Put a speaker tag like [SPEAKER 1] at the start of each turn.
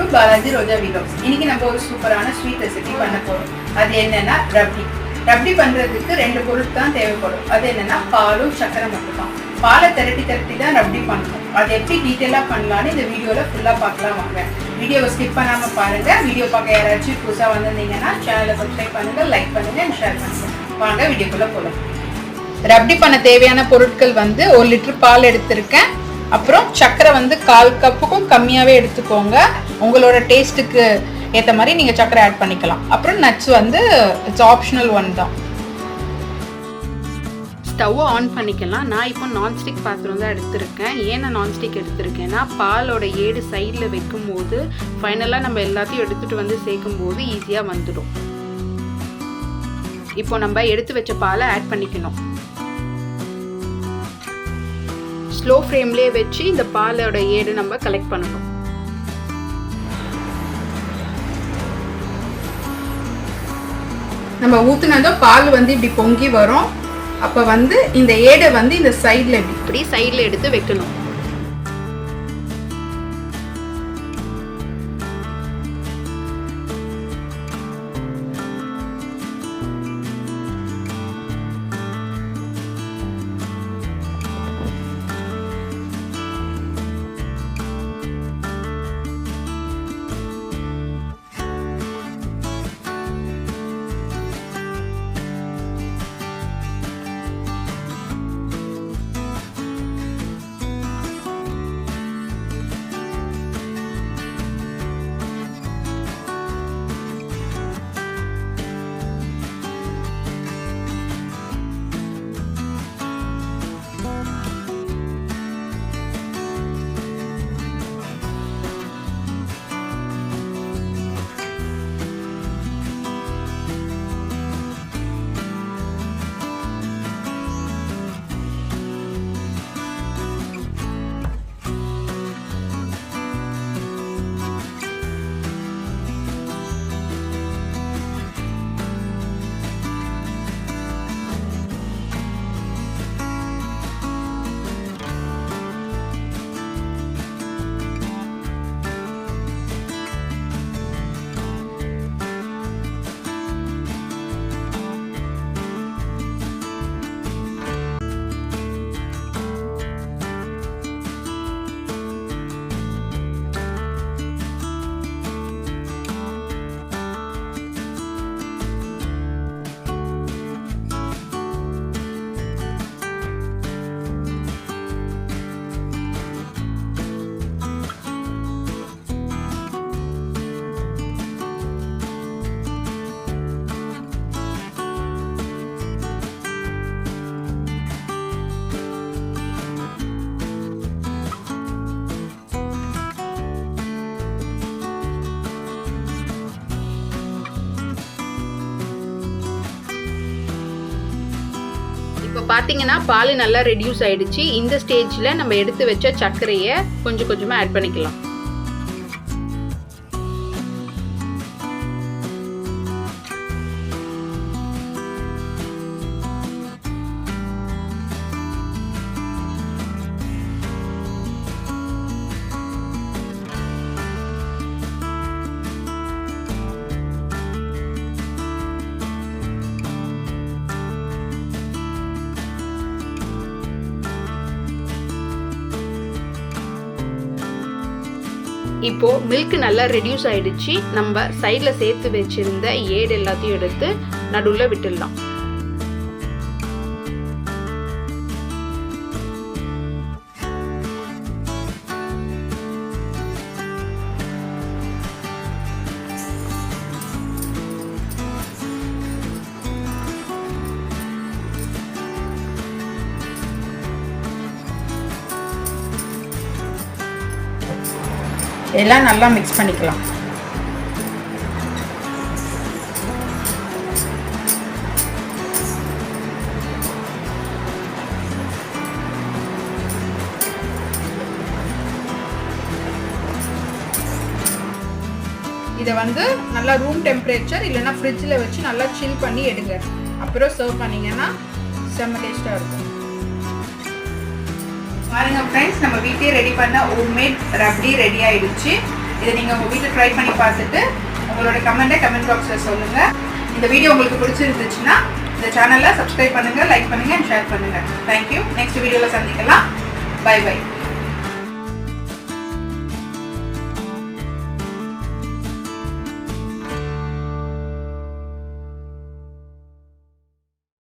[SPEAKER 1] to Balaji Roja Vlogs. இன்னைக்கு நம்ம ஒரு சூப்பரான ஸ்வீட் ரெசிபி பண்ண போறோம். அது என்னன்னா ரப்டி. ரப்டி பண்றதுக்கு ரெண்டு பொருள் தான் தேவைப்படும். அது என்னன்னா பாலும் சக்கரை மட்டும் தான். பாலை திரட்டி தான் ரப்டி பண்ணணும். அது எப்படி டீடைலா பண்ணலாம்னு இந்த வீடியோல ஃபுல்லா பார்க்கலாம் வாங்க. வீடியோவை ஸ்கிப் பண்ணாம பாருங்க. வீடியோ பார்க்க யாராச்சும் புதுசா வந்திருந்தீங்கன்னா சேனலை சப்ஸ்கிரைப் பண்ணுங்க, லைக் பண்ணுங்க, ஷேர் பண்ணுங்க. வாங்க வீடியோக்குள்ள போலாம். ரப்டி பண்ண தேவையான பொருட்கள் வந்து 1 லிட்டர் பால் எடுத்திருக்கேன். அப்புறம் சக்கரை வந்து 1/4 கப்புக்கும் கம்மியாகவே எடுத்துக்கோங்க. உங்களோட டேஸ்ட்டுக்கு ஏற்ற மாதிரி நீங்கள் சக்கரை ஆட் பண்ணிக்கலாம். அப்புறம் நட்ஸ் வந்து இட்ஸ் ஆப்ஷனல் ஒன் தான். ஸ்டவ்வை ஆன் பண்ணிக்கலாம். நான் இப்போ நான்ஸ்டிக் பாத்திரம் தான் எடுத்திருக்கேன். ஏன் நான் நான்ஸ்டிக் எடுத்திருக்கேன்னா பாலோட ஏடு சைடில் வைக்கும் போது ஃபைனலாக நம்ம எல்லாத்தையும் எடுத்துகிட்டு வந்து சேர்க்கும் போது ஈஸியாக வந்துடும். இப்போ நம்ம எடுத்து வச்ச பாலை ஆட் பண்ணிக்கணும். ஸ்லோ ஃப்ளேம்லேயே வச்சு இந்த பாலோட ஏடு நம்ம கலெக்ட் பண்ணணும். நம்ம ஊத்துனதும் பால் வந்து இப்படி பொங்கி வரும். அப்ப வந்து இந்த ஏடை வந்து இந்த சைட்ல இப்படி சைட்ல எடுத்து வைக்கணும். இப்போ பார்த்தீங்கன்னா பால் நல்லா ரெடியூஸ் ஆயிடுச்சு. இந்த ஸ்டேஜில் நம்ம எடுத்து வச்ச சர்க்கரையை கொஞ்சம் கொஞ்சமாக ஆட் பண்ணிக்கலாம். இப்போ மில்க் நல்லா ரெடியூஸ் ஆயிடுச்சு. நம்ம சைட்ல சேர்த்து வச்சிருந்த ஏடு எல்லாத்தையும் எடுத்து நடுவுல விட்டுடலாம். எல்லாம் நல்லா மிக்ஸ் பண்ணிக்கலாம். இதை வந்து நல்லா ரூம் டெம்பரேச்சர் இல்லைன்னா ஃப்ரிட்ஜில் வச்சு நல்லா சில் பண்ணி எடுங்க. அப்புறம் சர்வ் பண்ணிங்கன்னா செம்ம டேஸ்ட்டாக இருக்கும். பாருங்க ஃப்ரெண்ட்ஸ், நம்ம வீட்டிலே ரெடி பண்ண ஹோம்மேட் ரப்டி ரெடி ஆயிடுச்சு. இதை நீங்கள் உங்கள் வீட்டில் ட்ரை பண்ணி பார்த்துட்டு உங்களோட கமெண்ட் பாக்ஸில் சொல்லுங்கள். இந்த வீடியோ உங்களுக்கு பிடிச்சிருந்துச்சுன்னா இந்த சேனலை சப்ஸ்கிரைப் பண்ணுங்கள், லைக் பண்ணுங்கள் அண்ட் ஷேர் பண்ணுங்கள். தேங்க்யூ. நெக்ஸ்ட் வீடியோவில் சந்திக்கலாம். Bye by.